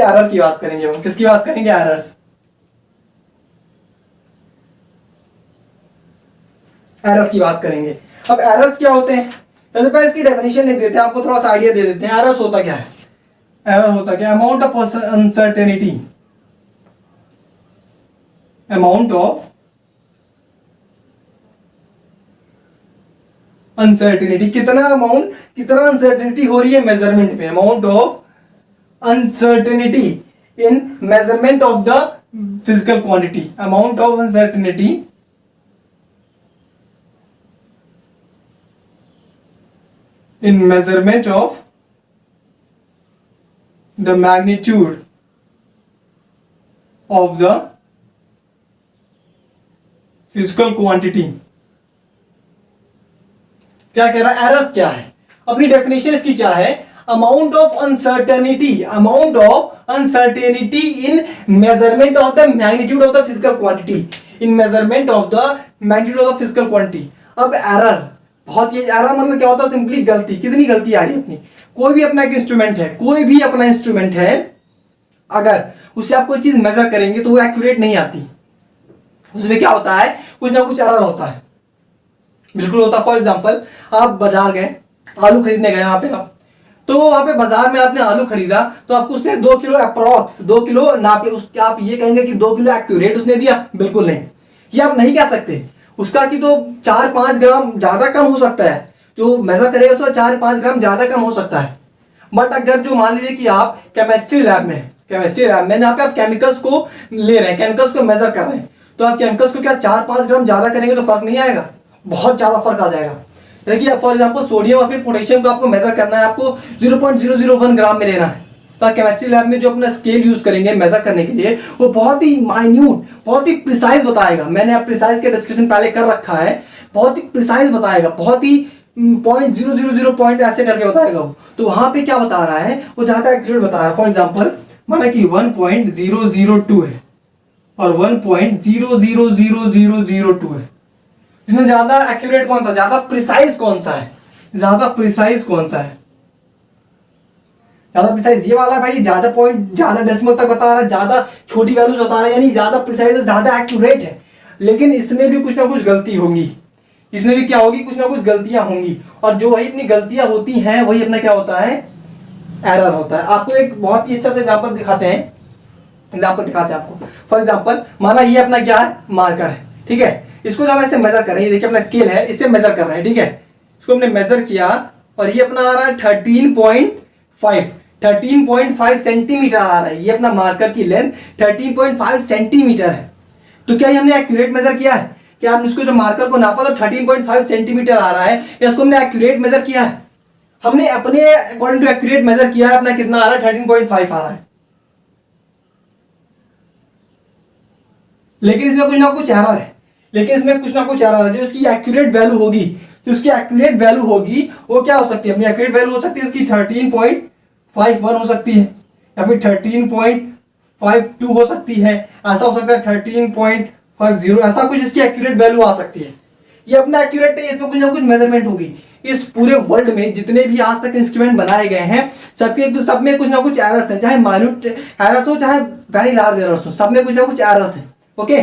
Error की बात करेंगे, हम किसकी बात करेंगे, एरर्स। एरर्स की बात करेंगे। अब एरर्स क्या होते हैं, सबसे पहले इसकी डेफिनेशन लिख देते हैं, आपको थोड़ा सा आइडिया दे देते हैं एरर्स होता क्या है। एरर होता क्या, amount of uncertainty, amount of uncertainty, कितना अमाउंट, कितना अनसर्टेनिटी हो रही है मेजरमेंट में, amount of uncertainty in measurement of the physical quantity, amount of uncertainty in measurement of the magnitude of the physical quantity। क्या कह रहा है, एरर्स क्या है, अपनी डेफिनेशन इसकी क्या है, amount of uncertainty, amount of uncertainty in measurement of the magnitude of the physical quantity, in measurement of the magnitude of the physical quantity. अब एरर, बहुत ये एरर मतलब क्या होता है, सिंपली गलती, कितनी गलती आ रही है अपनी, कोई भी अपना एक इंस्ट्रूमेंट है, कोई भी अपना इंस्ट्रूमेंट है, अगर उससे आप कोई चीज मेजर करेंगे तो वो एक्यूरेट नहीं आती, उसमें क्या होता है, कुछ ना कुछ एरर होता है, बिल्कुल होता है। फॉर एग्जांपल आप बाजार गए, आलू खरीदने गए यहाँ पे आप, तो वहां पे बाजार में आपने आलू खरीदा, तो आपको उसने 2 किलो अप्रॉक्स 2 किलो नाप, आप ये कहेंगे कि 2 किलो एक्यूरेट उसने दिया, बिल्कुल नहीं, ये आप नहीं कह सकते उसका कि तो 4-5 ग्राम ज्यादा कम हो सकता है, जो मेजर करेगा उसका 4-5 ग्राम ज्यादा कम हो सकता है। बट अगर जो मान लीजिए कि आप केमिस्ट्री लैब में यहाँ पे आप केमिकल्स को ले रहे हैं, केमिकल्स को मेजर कर रहे हैं, तो आप केमिकल्स को क्या 4-5 ग्राम ज्यादा करेंगे तो फर्क नहीं आएगा, बहुत ज्यादा फर्क आ जाएगा। देखिए फॉर एग्जाम्पल सोडियम और फिर पोटेशियम को आपको मेजर करना है, आपको 0.001 ग्राम में लेना है, तो आप केमिस्ट्री लैब में जो अपना स्केल यूज करेंगे मेजर करने के लिए, वो बहुत ही माइन्यूट, बहुत ही प्रिसाइज बताएगा। मैंने आप प्रिसाइज के डिस्क्रिप्शन पहले कर रखा है, बहुत ही प्रिसाइज बताएगा, बहुत ही 0.000 पॉइंट ऐसे करके बताएगा वो। तो वहां पे क्या बता रहा है, वो ज्यादा एक्यूरेट बता रहा है। फॉर एग्जाम्पल माना कि 1.002 है और 1.00002 है, इसमें ज्यादा एक्यूरेट कौन सा, ज्यादा प्रिसाइज कौन सा है, ज्यादा प्रिसाइज कौन सा है, ज्यादा प्रिसाइज ये वाला भाई, ज्यादा पॉइंट, ज्यादा डेसिमल तक बता रहा है, ज्यादा छोटी वैल्यूज बता रहा है, यानी ज्यादा प्रिसाइज है, ज्यादा एक्यूरेट है। लेकिन इसमें भी कुछ ना कुछ गलती होगी, इसमें भी क्या होगी, कुछ ना कुछ गलतियां होंगी, और जो वही अपनी गलतियां होती हैं वही अपना क्या होता है, एरर होता है। आपको एक बहुत ही अच्छा सा एग्जाम्पल दिखाते हैं, आपको। फॉर एग्जाम्पल माना ये अपना क्या है, मार्कर है, ठीक है, इसको जब ऐसे मेजर कर रहे हैं, देखिए अपना स्केल है, इससे मेजर कर रहे हैं, ठीक है, इसको हमने मेजर किया और ये अपना आ रहा है 13.5 सेंटीमीटर आ रहा है, ये अपना मार्कर की लेंथ 13.5 सेंटीमीटर है। तो क्या ये हमने एक्यूरेट मेजर किया है, क्या हमने इसको जो मार्कर को नापा तो 13.5 सेंटीमीटर आ रहा है, या इसको हमने एक्यूरेट मेजर किया है, हमने अपने अकॉर्डिंग टू एक्यूरेट मेजर किया है, अपना कितना आ रहा है, 13.5 आ रहा है। लेकिन इसमें कुछ ना कुछ एरर है, जो इसकी एक्यूरेट वैल्यू होगी, वो क्या हो सकती है, अपनी एक्यूरेट वैल्यू हो सकती है इसकी 13.51 हो सकती है, या फिर 13.52 हो सकती है, ऐसा हो सकता है 13.50, ऐसा कुछ इसकी एक्यूरेट वैल्यू आ सकती है। ये अपना एक्यूरेट है, इसमें कुछ ना कुछ मेजरमेंट होगी। इस पूरे वर्ल्ड में जितने भी आज तक इंस्ट्रूमेंट बनाए गए हैं, सब में कुछ ना कुछ एरर्स हैं, चाहे माइन्यूट एरर्स हो चाहे वेरी लार्ज एरर्स हो, सब में कुछ ना कुछ एरर्स हैं। ओके,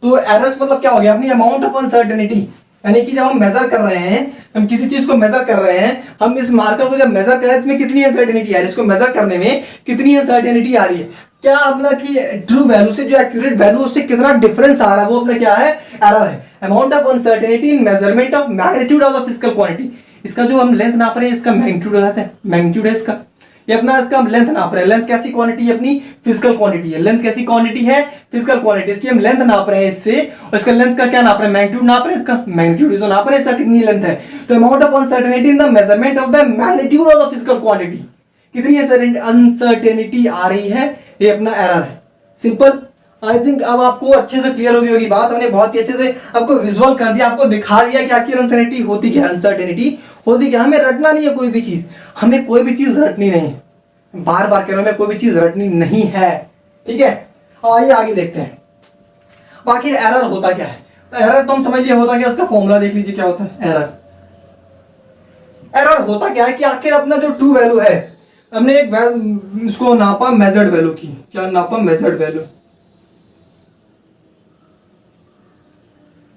तो एरर्स मतलब क्या हो गया, अपनी अमाउंट ऑफ अनसर्टेनिटी, यानी कि जब हम मेजर कर रहे हैं, हम किसी चीज को मेजर कर रहे हैं, हम इस मार्कर को जब मेजर कर रहे हैं, इसमें कितनी अनसर्टेनिटी आ रही है, इसको मेजर करने में कितनी अनसर्टेनिटी आ रही है, क्या मतलब कि ट्रू वैल्यू से जो एक्यूरेट वैल्यू उससे कितना डिफरेंस आ रहा है, वो अपना क्या है, एरर है। Amount of uncertainty in measurement of magnitude of the physical quantity, इसका जो हम लेंथ नाप रहे हैं, इसका मैग्नीट्यूड हो जाता है, मैग्नीट्यूड है इसका, ये अपना इसका हम लेंथ नाप रहे हैं। लेंथ कैसी क्वांटिटी है, अपनी फिजिकल क्वांटिटी है, लेंथ कैसी क्वांटिटी है, फिजिकल क्वांटिटी, इसकी हम लेंथ नाप रहे हैं इससे, और इसका लेंथ का क्या नाप रहे हैं, मैग्नीट्यूड नाप रहे हैं, इसका मैग्नीट्यूड जो नाप रहे हैं, इसका कितनी लेंथ है। तो amount of uncertainty in the measurement of the magnitude of the physical quantity, कितनी अनसर्टेनिटी आ रही है, ये अपना एरर है। सिंपल, आई थिंक अब आपको अच्छे से क्लियर होगी बात, हमने बहुत ही अच्छे से आपको विजुअल कर दिया, आपको दिखा दिया कि आखिर अनसर्टेनिटी होती क्या, हमें रटना नहीं है कोई भी चीज, हमें कोई भी चीज रटनी नहीं, बार बार कह रहा हूं, मैं कोई भी चीज रटनी नहीं है, ठीक है। आइए आगे देखते हैं, आखिर एरर होता क्या है। एरर तो हम समझ लिया होता क्या, उसका फॉर्मूला देख लीजिए क्या होता है। एरर होता क्या है कि आखिर अपना जो ट्रू वैल्यू है, हमने एक इसको नापा मेजर्ड वैल्यू की, क्या नापा measured value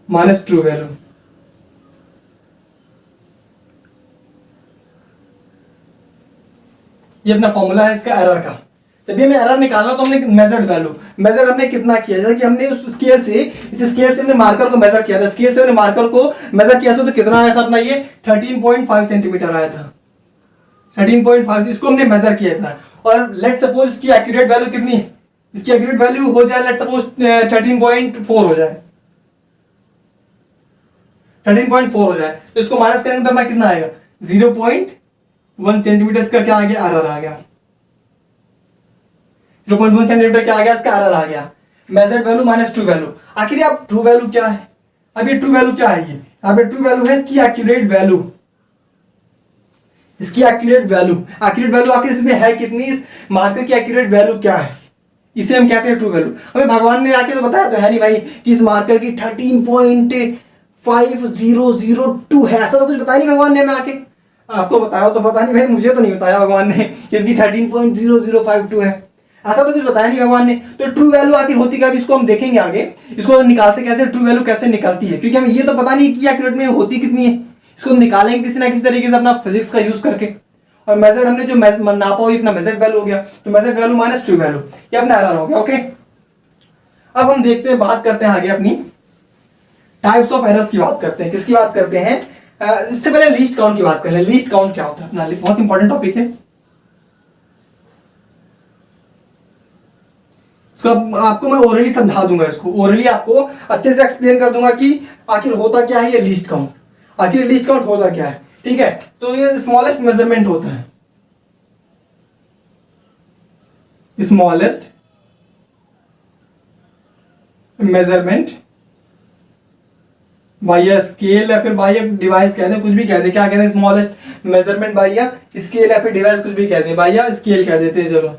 minus true value. ये अपना फॉर्मूला है इसका एरर का। जब ये हमें एरर निकालना तो हमने मेजर्ड वैल्यू, मेजर हमने कितना किया, जैसे कि हमने उस स्केल से, इस स्केल से हमने मार्कर को मेजर किया था, स्केल से हमने मार्कर को मेजर किया था, तो कितना आया था अपना ये 13.5 सेंटीमीटर आया था, 13.5, इसको हमने मेजर किया था। और लेट सपोज इसकी एक्यूरेट वैल्यू कितनी है, इसकी एक्यूरेट वैल्यू हो जाए लेट सपोज 13.4 हो जाए, 13.4 हो जाए, तो इसको माइनस करेंगे तो अपना कितना आएगा 0.1 सेंटीमीटर इसका क्या आ गया, एरर आ गया। 0.1 सेंटीमीटर क्या आ गया, इसका एरर आ गया। Measured value minus true value. आखिर आप ट्रू वैल्यू क्या है, अब ये ट्रू वैल्यू क्या है, ये अब ये ट्रू वैल्यू है इसकी एक्यूरेट वैल्यू, इसकी एक्यूरेट वैल्यू, एक्यूरेट वैल्यू आखिर इसमें है कितनी, इस मार्कर की एक्यूरेट वैल्यू क्या है, इसे हम कहते हैं ट्रू वैल्यू। हमें भगवान ने आके तो बताया तो है नहीं भाई कि इस मार्कर की 13.5002 है, ऐसा तो कुछ बताया नहीं भगवान ने हमें आके। आपको बताया तो पता नहीं भाई, मुझे तो नहीं बताया भगवान ने कि इसकी 13.0052 है, ऐसा तो कुछ बताया नहीं भगवान ने। तो ट्रू वैल्यू आखिर होती क्या, इसको हम देखेंगे आगे, इसको निकालते कैसे, ट्रू वैल्यू कैसे निकलती है, क्योंकि हमें ये तो पता नहीं कि एक्यूरेट में होती कितनी है, इसको हम निकालेंगे किसी ना किसी तरीके से अपना फिजिक्स का यूज करके। और मेजर्ड हमने जो नापा हो अपना मेजर्ड वैल्यू हो गया, तो measured value minus true value, ये अपना एरर हो गया। ओके, अब हम देखते हैं, बात करते हैं आगे अपनी टाइप्स ऑफ एरर्स की बात करते हैं। किसकी बात करते हैं, इससे पहले लीस्ट काउंट की बात कर लें। लीस्ट काउंट क्या होता है अपना, बहुत इंपॉर्टेंट टॉपिक है, इसको आपको मैं ओरली समझा दूंगा, इसको ओरली आपको अच्छे से एक्सप्लेन कर दूंगा कि आखिर होता क्या है ये लीस्ट काउंट, आखिर लीस्ट काउंट होता क्या है। ठीक है, तो ये स्मॉलेस्ट मेजरमेंट होता है, smallest measurement by a scale या फिर बाय अ डिवाइस कहते हैं, कुछ भी कहते हैं, क्या कहते हैं, smallest measurement by a scale या फिर डिवाइस, कुछ भी कहते हैं, बाय अ स्केल कह देते हैं। चलो,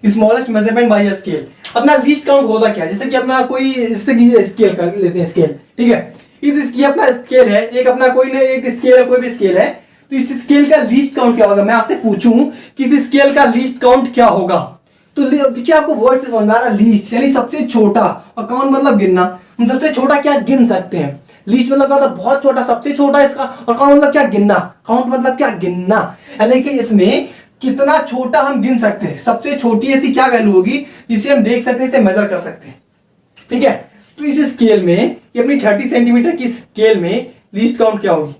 smallest measurement by a scale. अपना लीस्ट काउंट होता क्या है, जैसे कि अपना कोई इससे स्केल कर लेते हैं, स्केल, ठीक है, इसकी अपना स्केल है, एक अपना कोई ना एक स्केल है, कोई भी स्केल है, तो इस स्केल का लीस्ट काउंट क्या होगा। मैं आपसे पूछूं कि इस स्केल का लीस्ट काउंट क्या होगा, तो देखिए आपको वर्ड से समझ में आ रहा है, लीस्ट यानी सबसे छोटा, और काउंट मतलब गिनना, हम सबसे छोटा क्या गिन सकते हैं, लीस्ट मतलब क्या होता है, बहुत छोटा, सबसे छोटा इसका, और काउंट मतलब क्या, गिनना, काउंट मतलब क्या, गिनना, यानी कि इसमें कितना छोटा हम गिन सकते हैं, सबसे छोटी ऐसी क्या वैल्यू होगी इसे हम देख सकते हैं, इसे मेजर कर सकते हैं। ठीक है, तो इस स्केल में, ये अपनी 30 सेंटीमीटर की स्केल में लीस्ट काउंट क्या होगी,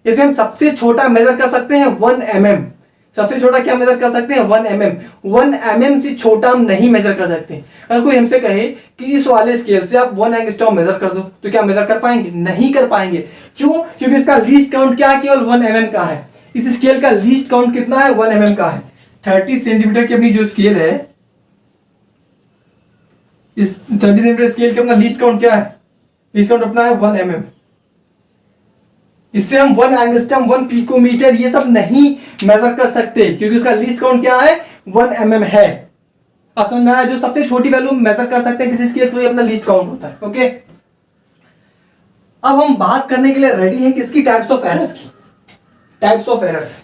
इसमें हम सबसे छोटा मेजर कर सकते हैं 1 mm, सबसे छोटा क्या मेजर कर सकते हैं 1 mm, 1 mm से छोटा हम नहीं मेजर कर सकते। अगर कोई हमसे कहे कि इस वाले स्केल से आप 1 एंगस्ट्रॉम मेजर कर दो, तो क्या मेजर कर पाएंगे, नहीं कर पाएंगे। क्यों, क्योंकि इसका लीस्ट काउंट क्या है, केवल 1 mm का है। इस स्केल का लीस्ट काउंट कितना है, 1 mm का है। 30 सेंटीमीटर की अपनी जो स्केल है, इस 30 सेंटीमीटर स्केल का अपना लीस्ट काउंट क्या है, लीस्ट काउंट अपना है 1 mm। इससे हम 1 एंगस्ट्रम, 1 पिकोमीटर ये सब नहीं मेजर कर सकते, क्योंकि इसका लीस्ट काउंट क्या है, 1 mm है। असल में जो सबसे छोटी वैल्यू मेजर कर सकते हैं किसी स्केल से, अपना लीस्ट काउंट होता है। ओके, अब हम बात करने के लिए रेडी हैं किसकी, टाइप्स ऑफ एरर्स की। टाइप्स ऑफ एरर्स,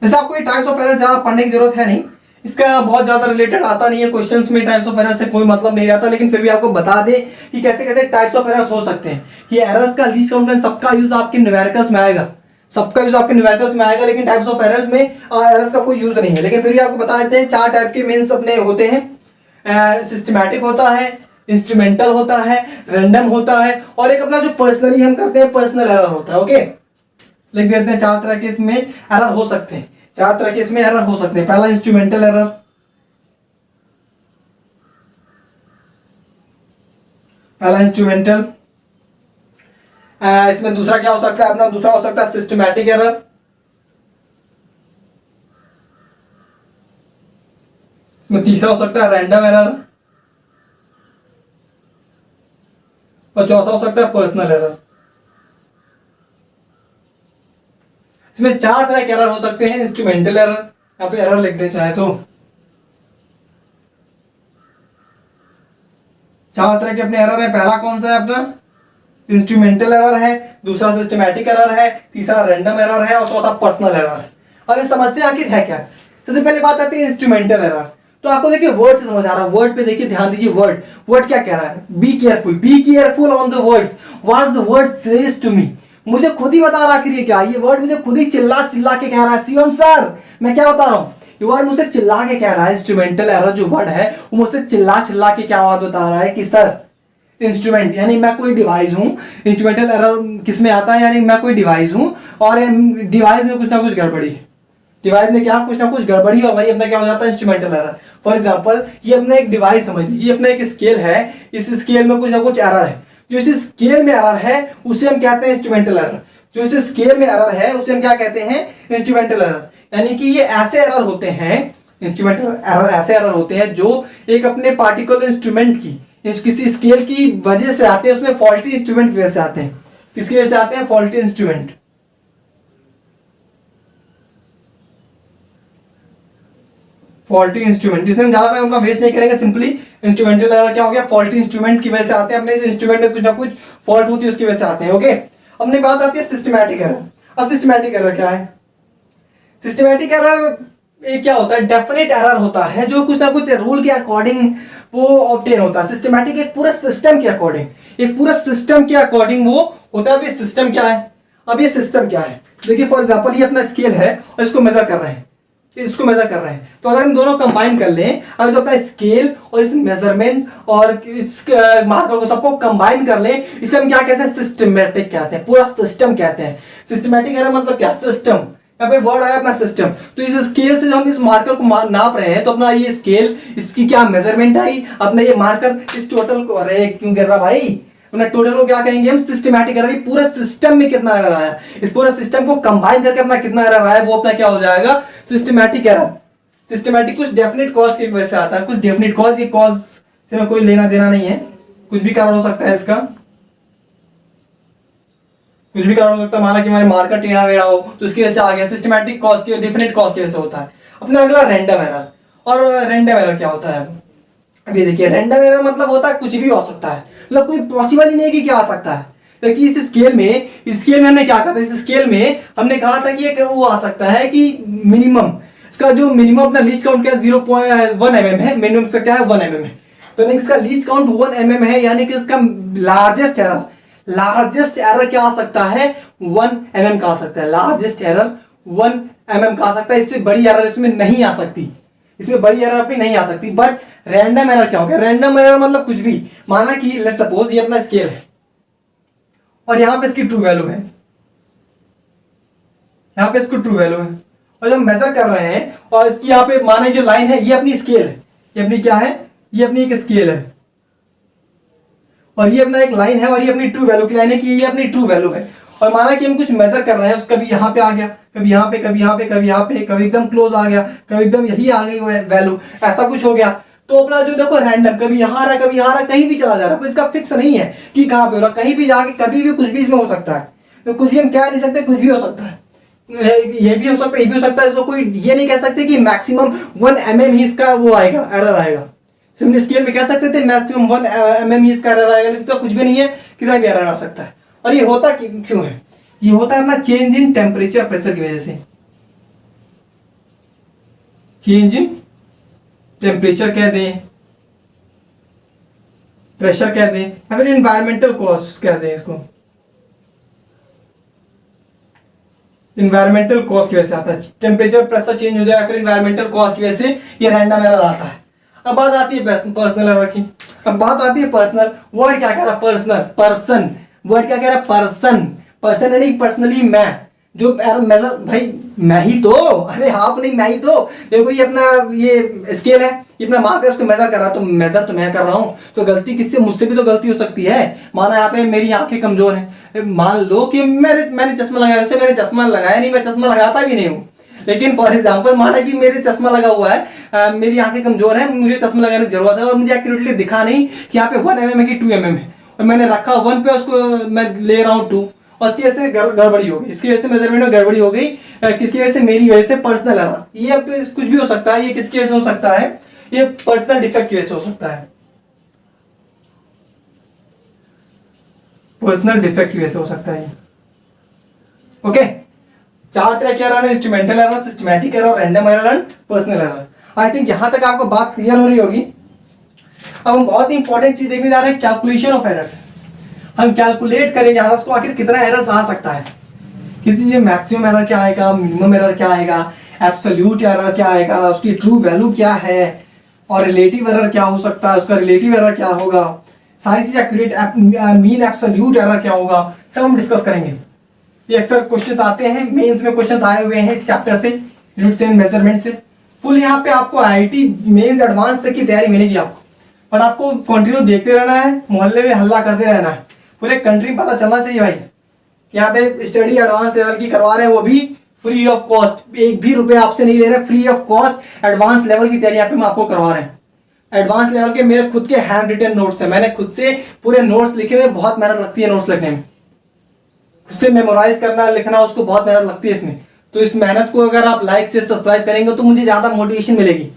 वैसे आपको ये टाइप्स ऑफ एरर्स ज्यादा पढ़ने की जरूरत है नहीं, इसका बहुत ज्यादा रिलेटेड आता नहीं है क्वेश्चंस में, टाइप्स ऑफ एरर्स से कोई मतलब नहीं रहता, लेकिन फिर भी आपको बता दें कि कैसे कैसे टाइप्स ऑफ एरर्स हो सकते हैं। ये एरर्स का लीस्ट काउंट, सबका यूज आपके न्यूमेरिकल्स में आएगा, सबका यूज आपके न्यूमेरिकल्स में आएगा, लेकिन टाइप्स ऑफ एरर्स में एरर्स का कोई यूज नहीं है। लेकिन फिर भी आपको बता देते हैं 4 टाइप के मेंस अपने होते हैं, सिस्टमैटिक होता है, इंस्ट्रूमेंटल होता है, रैंडम होता है, और एक अपना जो पर्सनली हम करते हैं पर्सनल एरर होता है। ओके, लिख देते हैं 4 तरह के इसमें एरर हो सकते हैं, 4 तरह के इसमें एरर हो सकते हैं। पहला इंस्ट्रूमेंटल एरर, पहला इंस्ट्रूमेंटल, इसमें दूसरा क्या हो सकता है अपना, दूसरा हो सकता है सिस्टमैटिक एरर, इसमें तीसरा हो सकता है रैंडम एरर, और चौथा हो सकता है पर्सनल एरर। इसमें 4 तरह के एरर हो सकते हैं। इंस्ट्रूमेंटल एरर, यहाँ पे एरर लिख दें चाहे तो, 4 तरह के अपने एरर है। पहला कौन सा है अपना, इंस्ट्रूमेंटल एरर है, दूसरा सिस्टमैटिक एरर है, तीसरा रैंडम एरर है और चौथा पर्सनल एरर है। अब ये समझते हैं आखिर है क्या। सबसे पहले बात आती है इंस्ट्रूमेंटल एरर। तो आपको देखिए वर्ड से समझ आ रहा है, वर्ड पे देखिए ध्यान दीजिए, वर्ड क्या कह रहा है, be careful on the words, what the word says to me. मुझे खुद ही बता रहा आखिर ये क्या, ये वर्ड मुझे खुद ही चिल्ला चिल्ला के कह रहा है, शिवम सर मैं क्या बता रहा हूँ, ये वर्ड मुझसे चिल्ला के कह रहा है। इंस्ट्रूमेंटल एरर जो वर्ड है वो मुझसे चिल्ला चिल्ला के क्या बात बता रहा है कि सर इंस्ट्रूमेंट यानी मैं कोई डिवाइस हूँ। इंस्ट्रूमेंटल एरर किस में आता है, यानी मैं कोई डिवाइस हूँ और डिवाइस में कुछ ना कुछ गड़बड़ी, डिवाइस में क्या कुछ ना कुछ गड़बड़ी और वही अपना क्या हो जाता है इंस्ट्रूमेंटल एरर। फॉर एग्जांपल ये अपना एक डिवाइस समझ लीजिए, अपना एक स्केल है, इस स्केल में कुछ ना कुछ एरर है, जो इस स्केल में एरर है उसे हम कहते हैं इंस्ट्रूमेंटल एरर। जो इस स्केल में एरर है उसे हम क्या कहते हैं, इंस्ट्रूमेंटल एरर। यानी कि ये ऐसे एरर होते हैं, इंस्ट्रूमेंटल एरर ऐसे एरर होते हैं जो एक अपने पार्टिकुलर इंस्ट्रूमेंट की किसी स्केल की वजह से आते हैं, उसमें फॉल्टी इंस्ट्रूमेंट की वजह से आते हैं। किसकी वजह से आते हैं, फॉल्टी इंस्ट्रूमेंट। फॉल्टी इंस्ट्रूमेंट, इसमें ज्यादा टाइम अपना वेस्ट नहीं करेंगे, सिंपली इंस्ट्रूमेंटल एरर क्या हो गया, फॉल्टी इंस्ट्रूमेंट की वजह से आते हैं, अपने इंस्ट्रूमेंट में कुछ ना कुछ फॉल्ट होती है उसकी वजह से आते हैं। ओके, अपनी बात आती है सिस्टमैटिक एरर। अब सिस्टमैटिक एरर क्या है, सिस्टमैटिक एरर ये क्या होता है, डेफिनेट एरर होता है जो कुछ ना कुछ रूल के अकॉर्डिंग वो ऑब्टेन होता है। सिस्टमैटिक एक पूरा सिस्टम के अकॉर्डिंग, एक पूरा सिस्टम के अकॉर्डिंग वो होता है। अब ये सिस्टम क्या है, अब ये सिस्टम क्या है, देखिए फॉर एग्जांपल ये अपना स्केल है और इसको मेजर कर रहे हैं, इसको मेजर कर रहे हैं, तो अगर हम दोनों कंबाइन कर लें, अगर जो अपना स्केल और इस मेजरमेंट और इस मार्कर को सबको कंबाइन कर लें, इसे हम क्या कहते हैं, सिस्टमैटिक कहते हैं, पूरा सिस्टम कहते हैं। सिस्टमैटिक एरर मतलब क्या, सिस्टम। यहाँ पे वर्ड आया अपना सिस्टम, तो इस स्केल से जब हम इस मार्कर को नाप रहे हैं तो अपना ये स्केल, इसकी क्या मेजरमेंट आई, अपना ये मार्कर, इस टोटल को, अरे क्यों गिर रहा भाई, अपना टोटल को क्या कहेंगे हम, सिस्टमैटिक एरर। पूरा सिस्टम में कितना एरर आया, इस पूरे सिस्टम को कंबाइन करके अपना कितना एरर आया, वो अपना क्या हो जाएगा, सिस्टमैटिक एरर। सिस्टमैटिक कुछ डेफिनेट कॉज की वजह से आता है, कुछ डेफिनेट कॉज, ये कॉज से कोई लेना देना नहीं है, कुछ भी कारण हो सकता है इसका, कुछ भी कारण हो सकता है। माना कि हमारे मार्कर टेढ़ा वेढ़ा हो तो उसकी वजह से आ गया, सिस्टमैटिक कॉज की, डेफिनेट कॉज की वजह से होता है। अपना अगला रैंडम एरर। और रैंडम एरर क्या होता है, अभी देखिए रैंडम एरर मतलब होता है कुछ भी हो सकता है, मतलब कोई पॉसिबल ही नहीं है कि क्या आ सकता है। देखिए इस स्केल में हमने क्या कहा था, इस स्केल में हमने कहा था कि एक वो आ सकता है कि मिनिमम, इसका जो मिनिमम अपना लीस्ट काउंट क्या है 0.1 mm है, मिनिमम इसका क्या है 1 mm है, तो इसका लीस्ट काउंट 1 mm है, यानी कि इसका लार्जेस्ट एरर क्या आ सकता है, 1 mm का आ सकता है, लार्जेस्ट एरर 1 mm का आ सकता है। इससे बड़ी एरर इसमें नहीं आ सकती, इसमें बड़ी एरर अपनी नहीं आ सकती। बट रैंडम एरर क्या हो गया, रैंडम एरर मतलब कुछ भी, माना कि लेट्स सपोज ये अपना स्केल है और यहां पे इसकी ट्रू वैल्यू है, यहां पे इसको ट्रू वैल्यू है, और जब मेजर कर रहे हैं और इसकी यहाँ पे माना जो लाइन है ये अपनी स्केल है, ये अपनी क्या है, ये अपनी एक स्केल है और ये अपना एक लाइन है और ये अपनी ट्रू वैल्यू की लाइन है कि ये अपनी ट्रू वैल्यू है। और माना कि हम कुछ मेजर कर रहे हैं, कभी यहाँ पे आ गया, कभी यहाँ पे, कभी यहाँ पे, कभी यहाँ पे, कभी एकदम क्लोज आ गया, कभी एकदम यही आ गई वैल्यू, ऐसा कुछ हो गया, तो अपना जो देखो रैंडम, कभी यहाँ आ रहा, कभी यहाँ आ रहा, कहीं भी चला जा रहा है, कोई इसका फिक्स नहीं है कि कहाँ पे हो रहा, कहीं भी जाके कभी भी कुछ भी इसमें हो सकता है। तो कुछ भी हम कह नहीं सकते, कुछ भी हो सकता है, ये भी हो सकता है, ये भी हो सकता है। इसको कोई ये नहीं कह सकते कि मैक्सिमम 1 mm ही इसका वो आएगा, एरर आएगा। हमने स्केल में कह सकते थे मैक्सिमम 1 mm ही इसका एरर आएगा, लेकिन इसका कुछ भी नहीं है, कितना भी एरर आ सकता है। और ये होता क्यों है, ये होता है अपना चेंज इन टेम्परेचर प्रेशर की वजह से। चेंज इन टेम्परेचर कह दें, प्रेशर कह दें, या फिर एनवायरमेंटल कॉज कह दें, इसको इन्वायरमेंटल कॉज की वजह से आता है, टेम्परेचर प्रेशर चेंज हो जाए, फिर इन्वायरमेंटल कॉज की वजह से ये रैंडम एरर आता है। अब बात आती है पर्सनल एरर की। अब बात आती है पर्सनल, वर्ड क्या कह रहा है, पर्सनल, पर्सन, वर्ड क्या कह रहा है, पर्सन, पर्सन यानी पर्सनली मैं, जो मेजर, भाई मैं ही तो, अरे आप नहीं मैं ही तो, देखो ये अपना ये स्केल है, ये अपना मार्कर उसको मेजर कर रहा है, तो मेजर तो मैं कर रहा हूँ, तो गलती किससे, मुझसे भी तो गलती हो सकती है। माना यहाँ पे मेरी आंखें कमजोर हैं, मान लो कि मैंने चश्मा लगाया, वैसे मैंने चश्मा लगाया नहीं, मैं चश्मा लगाता भी नहीं हूँ, लेकिन फॉर एग्जाम्पल माना कि मेरे चश्मा लगा हुआ है, मेरी आंखें कमजोर है, मुझे चश्मा लगाने की जरूरत है और मुझे एक्यूरेटली दिखा नहीं कि यहाँ पे 1 mm है कि 2 mm है, और मैंने रखा 1 पे, उसको मैं ले रहा हूँ 2, और इसकी वजह से गड़बड़ी हो गई, इसकी वजह से मेजरमेंट में गड़बड़ी हो गई, किसकी वजह से, मेरी वजह से, पर्सनल एरर। ये अब कुछ भी हो सकता है, ये किसकी वजह से हो सकता है, ये पर्सनल डिफेक्ट की वजह से हो सकता है, पर्सनल डिफेक्ट की वजह से हो सकता है। ओके, चार तरह के एरर है, instrumental error, systematic error, random error and personal error. I think यहां तक आपको बात क्लियर हो रही होगी। अब हम बहुत ही इंपॉर्टेंट चीज देखने जा रहे हैं, कैलकुलेशन ऑफ एरर्स। हम कैलकुलेट करेंगे एरर्स को, आखिर कितना एरर्स आ सकता है, किसी चीज मैक्सिमम एरर क्या आएगा, मिनिमम एरर क्या आएगा, एब्सोल्यूट एरर क्या आएगा, उसकी ट्रू वैल्यू क्या है, और रिलेटिव एरर क्या हो सकता है, उसका रिलेटिव एरर क्या होगा, सारी चीज एक्यूरेट, मीन एब्सोल्यूट एरर क्या होगा, सब हम डिस्कस करेंगे। ये अक्सर क्वेश्चंस आते हैं, मेंस में क्वेश्चंस आए हुए हैं इस चैप्टर से, यूनिट्स एंड मेजरमेंट से। फुल यहाँ पे आपको आईआईटी मेंस एडवांस तक की तैयारी मिलेगी आपको, बट आपको कंटिन्यू देखते रहना है, मोहल्ले में हल्ला करते रहना है, पूरे कंट्री में पता चलना चाहिए भाई कि यहाँ पे स्टडी एडवांस लेवल की करवा रहे हैं, वो भी फ्री ऑफ कॉस्ट, एक भी रुपया आपसे नहीं ले रहे, free of cost advance level की तैयारी यहाँ पे हम आपको करवा रहे हैं। एडवांस लेवल के मेरे खुद के हैंड रिटन नोट्स हैं, मैंने खुद से पूरे नोट्स लिखे हुए, बहुत मेहनत लगती है नोट्स लिखने में, खुद से मेमोराइज करना लिखना उसको बहुत मेहनत लगती है इसमें। तो इस मेहनत को अगर आप लाइक से सब्सक्राइब करेंगे तो मुझे ज्यादा मोटिवेशन मिलेगी।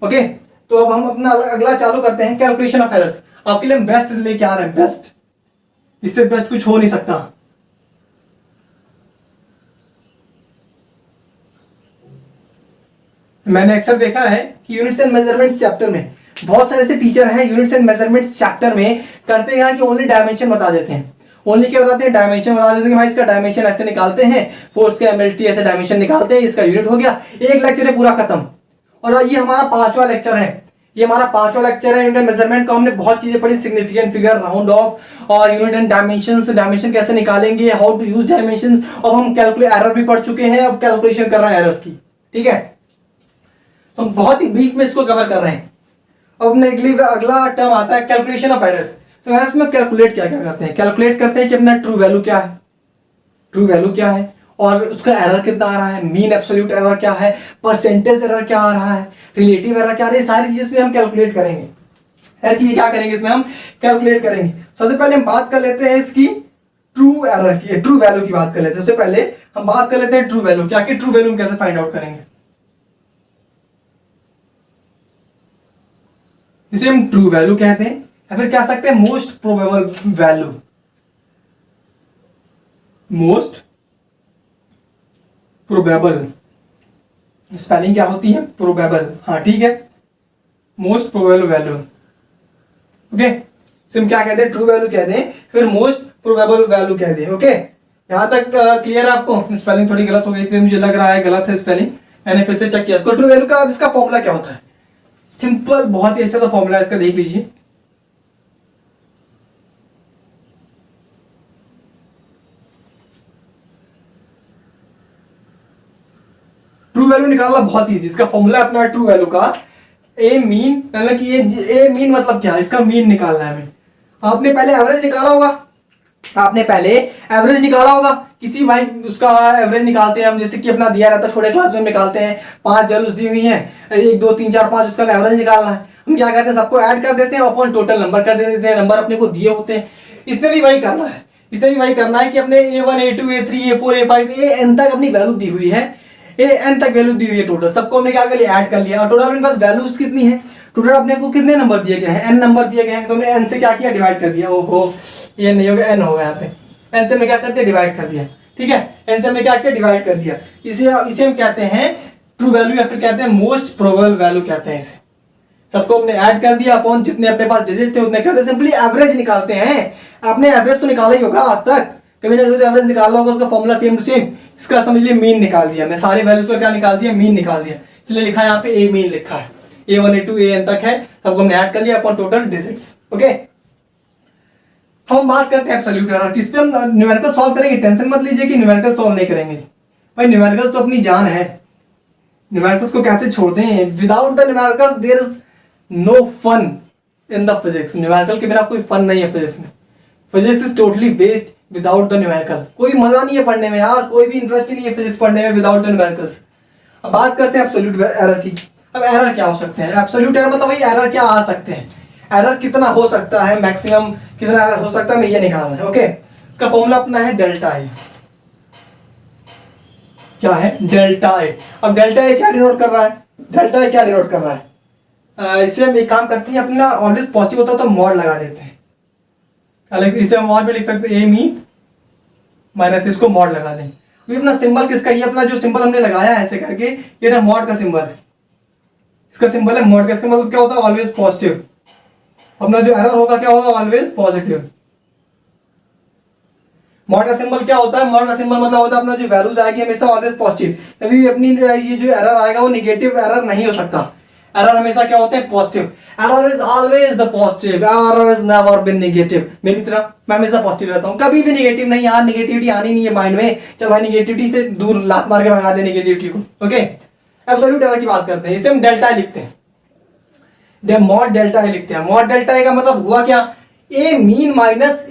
ओके, तो अब हम अपना अगला चालू करते हैं, कैलकुलेशन ऑफ एरर्स। आपके लिए हम बेस्ट लेके आ रहे हैं, बेस्ट, इससे बेस्ट कुछ हो नहीं सकता। मैंने अक्सर देखा है कि यूनिट्स एंड मेजरमेंट्स चैप्टर में बहुत सारे ऐसे टीचर हैं, यूनिट्स एंड मेजरमेंट्स चैप्टर में करते हैं कि ओनली डायमेंशन बता देते हैं। ओनली क्या बताते हैं, डायमेंशन बता देते हैं कि भाई इसका डायमेंशन ऐसे निकालते हैं, फोर्स का एमएलटी ऐसे डायमेंशन निकालते हैं, इसका यूनिट हो गया, एक लेक्चर है पूरा खत्म। और ये हमारा 5वां लेक्चर है, ये हमारा 5वां लेक्चर है यूनिट एंड मेजरमेंट का। हमने बहुत चीजें पढ़ी, सिग्निफिकेंट फिगर, राउंड ऑफ और यूनिट एंड डायमेंशंस, डायमेंशन कैसे निकालेंगे, हाउ टू यूज डायमेंशन। अब हम कैलकुलेट एरर भी पढ़ चुके हैं, अब कैलकुलेशन कर रहे हैं एरर्स की, ठीक है। तो हम बहुत ही ब्रीफ में इसको कवर कर रहे हैं। अब अपने अगला टर्म आता है कैलकुलेशन ऑफ एरर्स। तो एरर्स में कैलकुलेट क्या क्या करते हैं, कैलकुलेट करते हैं कि अपना ट्रू वैल्यू क्या है, ट्रू वैल्यू क्या है और उसका एरर कितना आ रहा है, मीन एब्सोल्यूट एरर क्या है, परसेंटेज एरर क्या आ रहा है, रिलेटिव एरर क्या आ रहा है, सारी चीजें इसमें हम कैलकुलेट करेंगे। हर चीज क्या करेंगे इसमें हम कैलकुलेट करेंगे। सबसे पहले हम बात कर लेते हैं इसकी ट्रू एरर की, ट्रू वैल्यू की बात कर लेते हैं। सबसे पहले हम बात कर लेते हैं ट्रू वैल्यू की, आखिर ट्रू वैल्यू हम कैसे फाइंड आउट करेंगे। इसे हम ट्रू वैल्यू कहते हैं या फिर कह सकते हैं most probable value. Most probable spelling क्या होती है, प्रोबेबल, हाँ ठीक है, मोस्ट प्रोबेबल वैल्यू। ओके, हम क्या कहते हैं, ट्रू वैल्यू कहते हैं, फिर मोस्ट प्रोबेबल वैल्यू कहते हैं। ओके, यहां तक क्लियर है आपको। स्पेलिंग थोड़ी गलत हो गई थी, मुझे लग रहा है गलत है स्पेलिंग, मैंने फिर से चेक किया इसको। ट्रू वैल्यू का अब इसका फॉर्मूला क्या होता है, सिंपल, बहुत ही अच्छा सा फॉर्मूला है इसका, देख लीजिए। ट्रू वैल्यू निकालना बहुत इजी, इसका फॉर्मूला अपना ट्रू वैल्यू का ए मीन, मतलब कि ये ए मीन मतलब क्या है, इसका मीन निकालना है हमें। आपने पहले एवरेज निकाला होगा, आपने पहले एवरेज निकाला होगा किसी, भाई उसका एवरेज निकालते हैं हम, जैसे कि अपना दिया रहता है छोटे क्लास में निकालते हैं, 5 वैल्यूज दी हुई हैं, 1 2 3 4 5, उसका एवरेज निकालना है। हम क्या करते हैं, सबको ऐड कर देते हैं, अपन टोटल नंबर कर देते हैं, नंबर अपने को दिए होते हैं। इससे भी वही करना है, इससे भी वही करना है कि अपने A1 A2 A3 A4 A5 AN तक अपनी वैल्यू दी हुई है, AN तक वैल्यू दी हुई है टोटल, सबको हमने क्या कर लिया, ऐड कर लिया। और टोटल अपने पास वैल्यूज कितनी है, टोटल अपने को कितने नंबर दिए गए हैं, n नंबर दिए गए हैं, तो हमने n से क्या किया, डिवाइड कर दिया। ओहो, ये नहीं होगा, n होगा यहाँ पे, n से हमने क्या कर दिया, डिवाइड कर दिया, ठीक है। n से हमने क्या किया, डिवाइड कर दिया। इसे हम कहते हैं ट्रू वैल्यू या फिर कहते हैं मोस्ट प्रोबेबल वैल्यू कहते हैं इसे। सबको हमने ऐड कर दिया, अपॉन जितने अपने पास डिजिट थे उतने करते, सिंपली एवरेज निकालते हैं। आपने एवरेज तो निकाला ही होगा आज तक, कभी ना कभी एवरेज निकालना होगा, उसका फॉर्मूला सेम टू सेम। इसका समझ लिए मीन निकाल दिया, मैं सारे वैल्यूज का क्या निकाल दिया, मीन निकाल दिया, इसलिए लिखा है यहाँ पे ए मीन लिखा है, A1 A2 AN तक है, सबको हमने ऐड कर लिया अपॉन टोटल डिजिट्स। ओके, हम बात करते हैं एब्सोल्यूट एरर की। इस पे हम न्यूमेरिकल सॉल्व करेंगे, टेंशन मत लीजिए कि न्यूमेरिकल सॉल्व नहीं करेंगे भाई, न्यूमेरिकल्स तो अपनी जान है, न्यूमेरिकल्स को कैसे छोड़ दें। Without the numericals there is no fun in the physics. Numerical के बिना कोई फन नहीं है फिजिक्स में, physics is totally waste without the numerical. कोई मजा नहीं है पढ़ने में यार, कोई भी इंटरेस्ट नहीं है फिजिक्स पढ़ने में विदाउट द न्यूमेरिकल्स। अब बात करते हैं एब्सोल्यूट एरर की। अब एरर क्या हो सकते हैं, एब्सोल्यूट एरर मतलब भाई एरर क्या आ सकते हैं, एरर कितना हो सकता है, मैक्सिमम कितना एरर हो सकता है, मैं ये निकालना है। ओके, इसका फॉर्मूला अपना है डेल्टा ए। क्या है, डेल्टा ए। अब डेल्टा ए क्या डिनोट कर रहा है, डेल्टा ए क्या डिनोट कर रहा है, इससे हम एक काम करते हैं, अपना ऑलवेज पॉजिटिव होता है तो मॉड लगा देते हैं, इसे हम और भी लिख सकते हैं, ए मीन माइनस, इसको मॉड लगा दें। अभी अपना सिंबल किसका, ये अपना जो सिंबल हमने लगाया है ऐसे करके, ये ना मॉड का सिंबल है, इसका सिंबल है मॉड का। इसका मतलब क्या होता है, ऑलवेज पॉजिटिव। अपना जो एरर होगा क्या होगा, ऑलवेज पॉजिटिव। मॉड का सिंबल क्या होता है, मॉड का सिंबल मतलब होता है अपना जो वैल्यूज आएगी हमेशा ऑलवेज पॉजिटिव। कभी भी अपनी ये जो एरर आएगा वो निगेटिव एरर नहीं हो सकता। एरर हमेशा क्या होते हैं, positive. Error is always the positive, error is never been negative. मेरी तरह मैं हमेशा पॉजिटिव रहता हूँ, कभी भी नेगेटिव नहीं। यार निगेटिविटी आनी नहीं है माइंड में, चल भाई नेगेटिविटी से दूर लात मार के भगा दे नेगेटिविटी को। ओके, एब्सोल्यूट एरर की बात करते हैं, इसे हम डेल्टा लिखते हैं, मॉड डेल्टा ए लिखते हैं। मॉड डेल्टा ए का मतलब हुआ क्या, ए मीन माइनस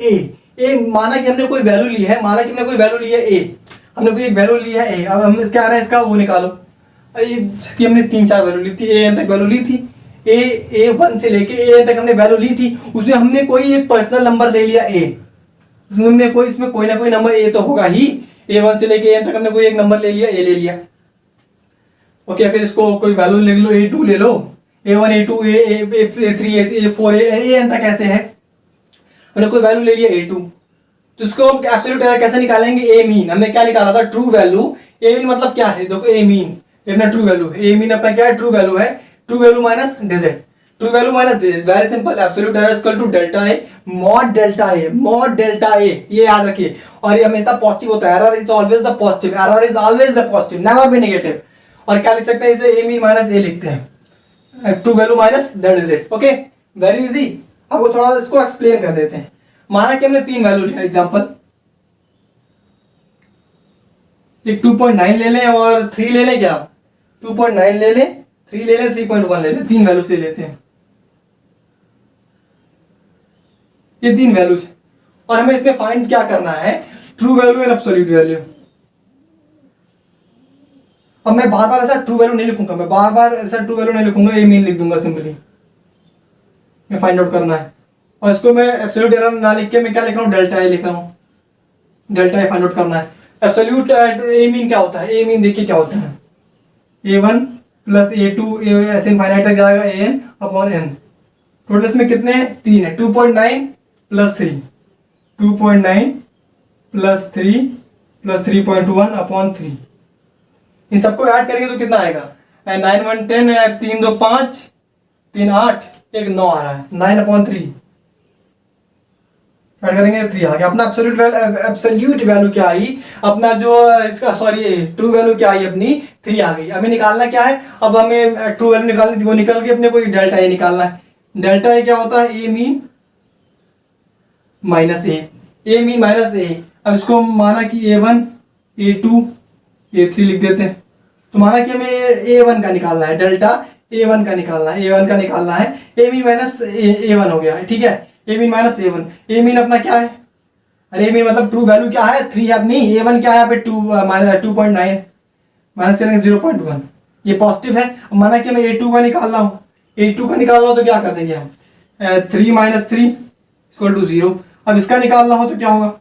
ए माना कि हमने कोई वैल्यू ली है, माना कि हमने कोई वैल्यू ली है ए, हमने कोई एक वैल्यू ली है ए। अब हम इसके आ रहे हैं, इसका वो निकालो, कि हमने 3-4 वैल्यू ली थी, ए एन तक वैल्यू ली थी, ए 1 से लेके ए एन तक हमने वैल्यू ली थी। उसमें हमने कोई एक पर्सनल नंबर ले लिया ए, उसमें हमने कोई, इसमें कोई ना कोई नंबर ए तो होगा ही। ए 1 से लेके ए एन तक हमने कोई एक नंबर ले लिया, ए ले लिया। ओके, फिर इसको कोई वैल्यू ले लो, ए 2 ले लो, A1 A2 A3 A4 N तक ऐसे है, हमने कोई वैल्यू ले लिया A2। तो इसको हम एब्सोल्यूट एरर कैसे निकालेंगे, ए मीन। हमने क्या निकाला था, ट्रू वैल्यू। ए मीन मतलब क्या है, देखो ए मीन अपना ट्रू वैल्यू है, ए मीन अपना क्या है, ट्रू वैल्यू है। True value minus digit, true value minus digit, very simple. Absolute error equal to delta A mod delta A, mod delta A, ये याद रखिए। और ये हमेशा पॉजिटिव होता है, error is always the positive, error is always the positive, never be negative. और क्या लिख सकते हैं इसे, ए मीन माइनस ए लिखते हैं, true value minus that is it. Okay, very easy. अब वो थोड़ा इसको एक्सप्लेन कर देते हैं। माना कि हमने 3 वैल्यू लिया, एग्जांपल एक 2.9 ले लें और 3 ले लें, क्या 2.9 ले लें, 3 ले लें, 3.1 ले लें, 3 वैल्यूज ले लेते हैं। ये 3 वैल्यूज, और हमें इसमें फाइंड क्या करना है, true value and absolute value. अब मैं बार बार ऐसा ट्रू वैल्यू नहीं लिखूंगा, मैं बार बार ऐसा ट्रू वैल्यू नहीं लिखूंगा, ए मीन लिख दूंगा सिंपली, मैं फाइंड आउट करना है। और इसको मैं एब्सोल्यूट एरर ना लिख के मैं क्या लिख रहा हूँ, डेल्टा ए लिख रहा हूँ, डेल्टा ए फाइंड आउट करना है। एब्सोल्यूट ए मीन क्या होता है, ए मीन देखिए क्या होता है, A1 प्लस A2 ऐसे इनफाइनाइट तक जाएगा, an अपॉन n। टोटल इसमें कितने हैं, 3 है। 2.9 प्लस 3, 2.9 प्लस 3 प्लस 3.1 अपॉन 3, इन सबको ऐड करेंगे तो कितना आएगा, 9 1 10, 3 2 5, 3 8, 1 9 आ रहा है, 9 अपॉन 3 ऐड करेंगे 3 आ गया। अपना एब्सोल्यूट वैल्यू क्या आई, अपना जो इसका सॉरी ट्रू वैल्यू क्या आई अपनी, 3 आ गई। हमें निकालना क्या है, अब हमें ट्रू वैल्यू निकालनी थी, वो निकल के अपने को डेल्टा ए निकालना है। डेल्टा ए क्या होता है, a mean minus A mean minus ए। अब इसको माना कि A1 A2 A3 लिख देते हैं, तो माना कि हमें A1 का निकालना है, डेल्टा A1 का निकालना है, A1 का निकालना है, ए मीन माइनस A1 हो गया है, ठीक है। A mean minus A1, A mean अपना क्या है, अरे ए मीन मतलब ट्रू वैल्यू क्या है, 3 है अपनी, A1 क्या है यहाँ पे 2.9 माइनस करेंगे 0.1, ये पॉजिटिव है। माना कि हमें A2 का निकालना हो, A2 का निकालना हो तो क्या कर देंगे हम, 3 माइनस 3 इक्वल टू 0। अब इसका निकालना हो तो क्या होगा,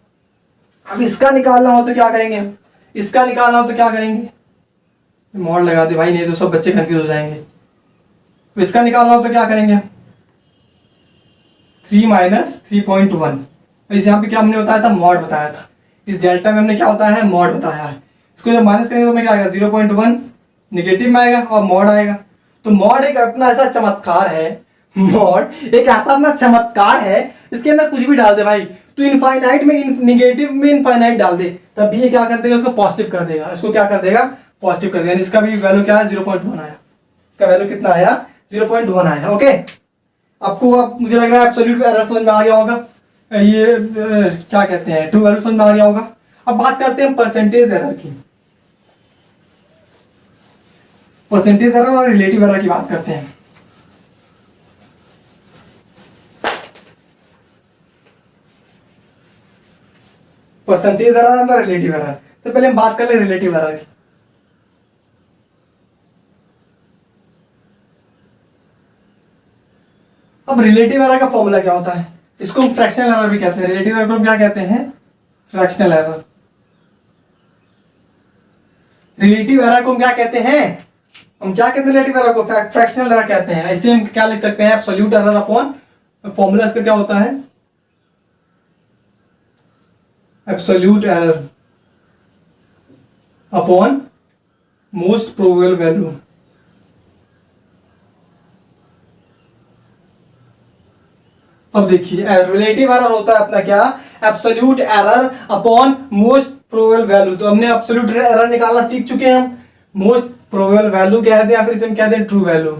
अब इसका निकालना हो तो क्या करेंगे, इसका निकालना हो तो क्या करेंगे, मॉड लगा दे भाई, नहीं तो सब बच्चे कंफ्यूज हो जाएंगे। तो इसका निकालना हो तो क्या करेंगे, 3 माइनस 3.1। तो इस यहाँ पे क्या हमने बताया था, मॉड बताया था। इस डेल्टा में हमने क्या बताया है, मॉड बताया है। इसको जब माइनस करेंगे तो हमें क्या आएगा, 0.1 नेगेटिव में आएगा और मॉड आएगा। तो मॉड एक अपना ऐसा चमत्कार है, मॉड एक ऐसा अपना चमत्कार है, इसके अंदर कुछ भी डाल दे भाई, तो इनफाइनाइट में नेगेटिव में इनफाइनाइट डाल दे, तब भी ये क्या कर देगा, उसको पॉजिटिव कर देगा। इसको क्या कर देगा, पॉजिटिव कर देगा। इसका भी वैल्यू क्या है, 0.1 आया, इसका वैल्यू कितना आया, 0.1 आया। ओके, आपको अब मुझे लग रहा है एब्सोल्यूट एरर समझ में आ गया होगा, ये क्या कहते हैं, ट्रू वैल्यू समझ में आ गया होगा। अब बात करते हैं परसेंटेज एरर की, परसेंटेज एरर और रिलेटिव एरर की बात करते हैं। परसेंटेज एरर और रिलेटिव एरर, तो पहले हम बात कर ले रिलेटिव एरर की। अब रिलेटिव एरर का फॉर्मूला क्या होता है, इसको हम फ्रैक्शनल एरर भी कहते हैं। रिलेटिव एरर को हम क्या कहते हैं, फ्रैक्शनल एरर। रिलेटिव एरर को हम क्या कहते हैं, हम क्या कहते हैं, रिलेटिव एरर को फ्रैक्शनल एरर कहते हैं। ऐसे हम क्या लिख सकते हैं, एब्सोल्यूट एरर अपॉन, फॉर्मूला इसका क्या होता है, absolute error upon most probable value. अब देखिए रिलेटिव एरर होता है अपना क्या, absolute error upon most probable value. तो हमने एब्सोल्यूट एरर निकालना सीख चुके हैं हम, मोस्ट प्रोबेबल वैल्यू कह दें या फिर इसे हम कह दें ट्रू वैल्यू,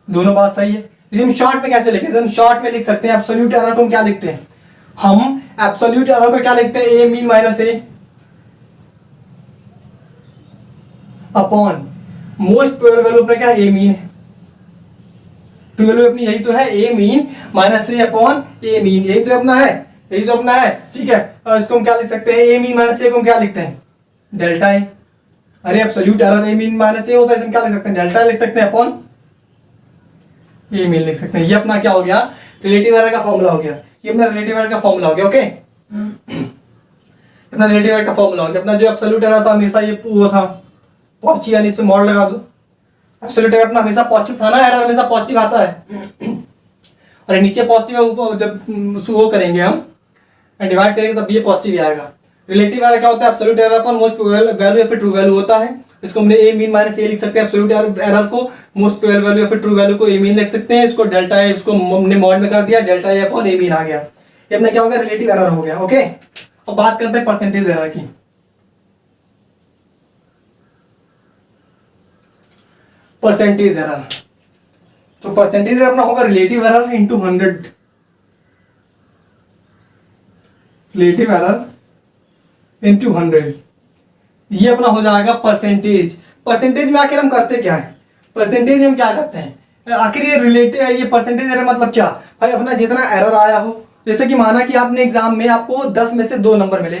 दोनों बात सही है। इसे हम शॉर्ट में कैसे लिखें, हम शॉर्ट में लिख सकते हैं एब्सोल्यूट एरर को हम क्या लिखते हैं, हम एब्सोल्यूट एरर को क्या लिखते हैं, ए मीन माइनस ए अपॉन मोस्ट प्रोबेबल वैल्यू अपना क्या ए मीन है, ट्रू वैल्यू अपनी यही तो है, a mean minus A upon A mean, यही तो अपना है, यही तो अपना है, ठीक है। और इसको हम क्या लिख सकते हैं, ए मीन माइनस ए को हम क्या लिखते हैं, डेल्टा ए। अरे एब्सोल्यूट एरर ए मीन माइनस ए होता है, इसमें क्या लिख सकते हैं, डेल्टा लिख सकते हैं अपॉन ए मीन लिख सकते हैं। ये अपना क्या हो गया, रिलेटिव एरर का फॉर्मूला हो गया, ये अपना रिलेटिव एरर का फॉर्मूला हो गया। ओके अपना रिलेटिव एरर का फॉर्मूला हो गया। अपना जो एब्सोल्यूट एरर था हमेशा ये वो था पॉजिटिव, यानी इस पे मॉड लगा दो, एब्सोल्यूट एरर अपना हमेशा पॉजिटिव था ना, एरर हमेशा पॉजिटिव आता है और नीचे पॉजिटिव है, ऊपर जब वो करेंगे हम डिवाइड करेंगे तब ये पॉजिटिव आएगा। रिलेटिव एरर क्या होता है, absolute error upon most probable value या फिर ट्रू वैल्यू होता है। इसको हमने ए मीन माइनस ए लिख सकते हैं, एब्सोल्यूट एरर को मोस्ट प्रोबेबल वैल्यू या फिर ट्रू वैल्यू को ए मीन लिख सकते हैं। इसको डेल्टा ए, इसको हमने मॉड में कर दिया, delta A upon A mean आ गया। ये अपना क्या हो गया, रिलेटिव एरर हो गया। ओके अब बात करते हैं परसेंटेज एरर की। परसेंटेज एरर, तो परसेंटेज एरर अपना होगा relative error into 100, relative error into 100, ये अपना हो जाएगा परसेंटेज। परसेंटेज में आखिर हम करते क्या है, परसेंटेज में हम क्या करते हैं आखिर, ये रिलेटिव ये परसेंटेज एरर मतलब क्या भाई, अपना जितना एरर आया हो, जैसे कि माना कि आपने एग्जाम में आपको 10 में से 2 नंबर मिले,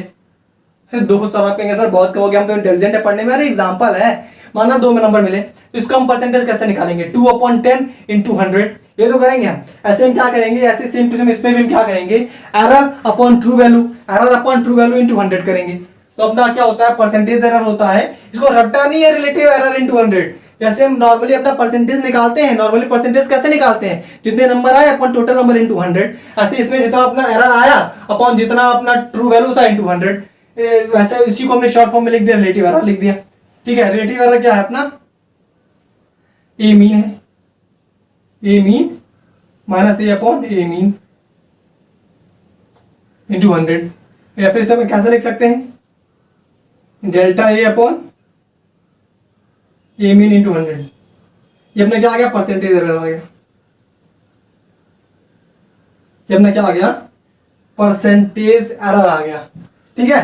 फिर 2 सर आप कहेंगे सर बहुत कम हो गया, हम तो इंटेलिजेंट है पढ़ने में, अरे एग्जाम्पल है, माना 2 में नंबर मिले तो इसका हम परसेंटेज कैसे निकालेंगे, 2/10 इंटू 100, ये तो करेंगे हम। ऐसे हम क्या करेंगे, ऐसे सेम टू सेम इसमें भी हम क्या करेंगे, error upon true value, error upon true value into 100 करेंगे। तो अपना क्या होता है, परसेंटेज एरर होता है, इसको रट्टा नहीं है, रिलेटिव एरर इंटू 100। जैसे हम नॉर्मली अपना परसेंटेज निकालते हैं, नॉर्मली परसेंटेज कैसे निकालते हैं, जितने नंबर आए अपन टोटल नंबर इंटू 100, ऐसे इसमें जितना अपना एरर आया अपॉन जितना अपना ट्रू वैल्यू था इंटू 100, वैसे इसी को हमने शॉर्ट फॉर्म में लिख दिया, रिलेटिव एरर लिख दिया। ठीक है, रिलेटिव एरर क्या है अपना, ए मीन है, a mean minus A upon A mean into 100, या फिर इसे हम कैसे लिख सकते हैं, delta A upon A mean into 100। ये अपना क्या आ गया, परसेंटेज एरर आ गया। ये अपना क्या आ गया, परसेंटेज एरर आ गया। ठीक है,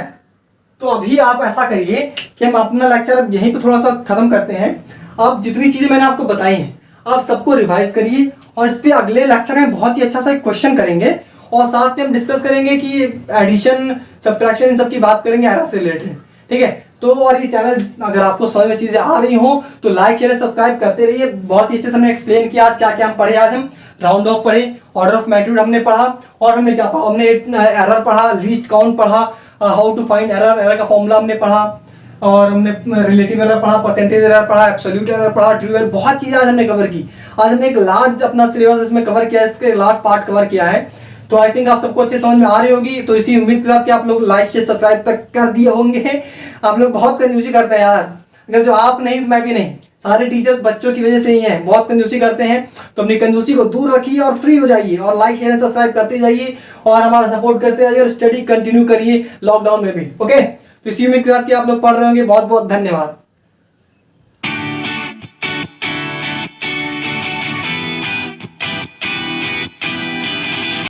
तो अभी आप ऐसा करिए कि हम अपना लेक्चर अब यहीं पे थोड़ा सा खत्म करते हैं। आप जितनी चीजें मैंने आपको बताई हैं आप सबको रिवाइज करिए, और इस पे अगले लेक्चर में बहुत ही अच्छा सा एक क्वेश्चन करेंगे, और साथ में हम डिस्कस करेंगे कि एडिशन सब्ट्रैक्शन इन सब की बात करेंगे एरर से रिलेटेड। ठीक है, तो और ये चैनल अगर आपको समझ में चीजें आ रही हो तो लाइक शेयर सब्सक्राइब करते रहिए। बहुत ही अच्छे से हमने एक्सप्लेन किया आज क्या क्या हम पढ़े, आज हम राउंड ऑफ पढ़े, ऑर्डर ऑफ मैग्नीट्यूड हमने पढ़ा, और हमने क्या पढ़ा, हमने एरर पढ़ा, लीस्ट काउंट पढ़ा, how to find error, error का फॉर्मूला हमने पढ़ा, और हमने रिलेटिव एरर पढ़ा, परसेंटेज एरर पढ़ा, एब्सोल्यूट एरर पढ़ा, ट्रू एरर, बहुत चीजें आज हमने कवर की। आज हमने एक लार्ज अपना सिलेबस इसमें कवर किया है, इसके लार्ज पार्ट कवर किया है। तो आई थिंक आप सबको अच्छे समझ में आ रही होगी। तो इसी उम्मीद के साथ कि आप लोग लाइक शेयर सब्सक्राइब तक कर दिए होंगे। आप लोग बहुत कंजूसी करते हैं यार, अगर जो आप नहीं मैं भी नहीं, सारे टीचर्स बच्चों की वजह से ही हैं, बहुत कंजूसी करते हैं। तो अपनी कंजूसी को दूर रखिए और फ्री हो जाइए, और लाइक शेयर सब्सक्राइब करते जाइए और हमारा सपोर्ट करते जाइए, और स्टडी कंटिन्यू करिए लॉकडाउन में भी। ओके, तो इसी उम्मीद के साथ कि आप लोग पढ़ रहे होंगे। बहुत बहुत धन्यवाद।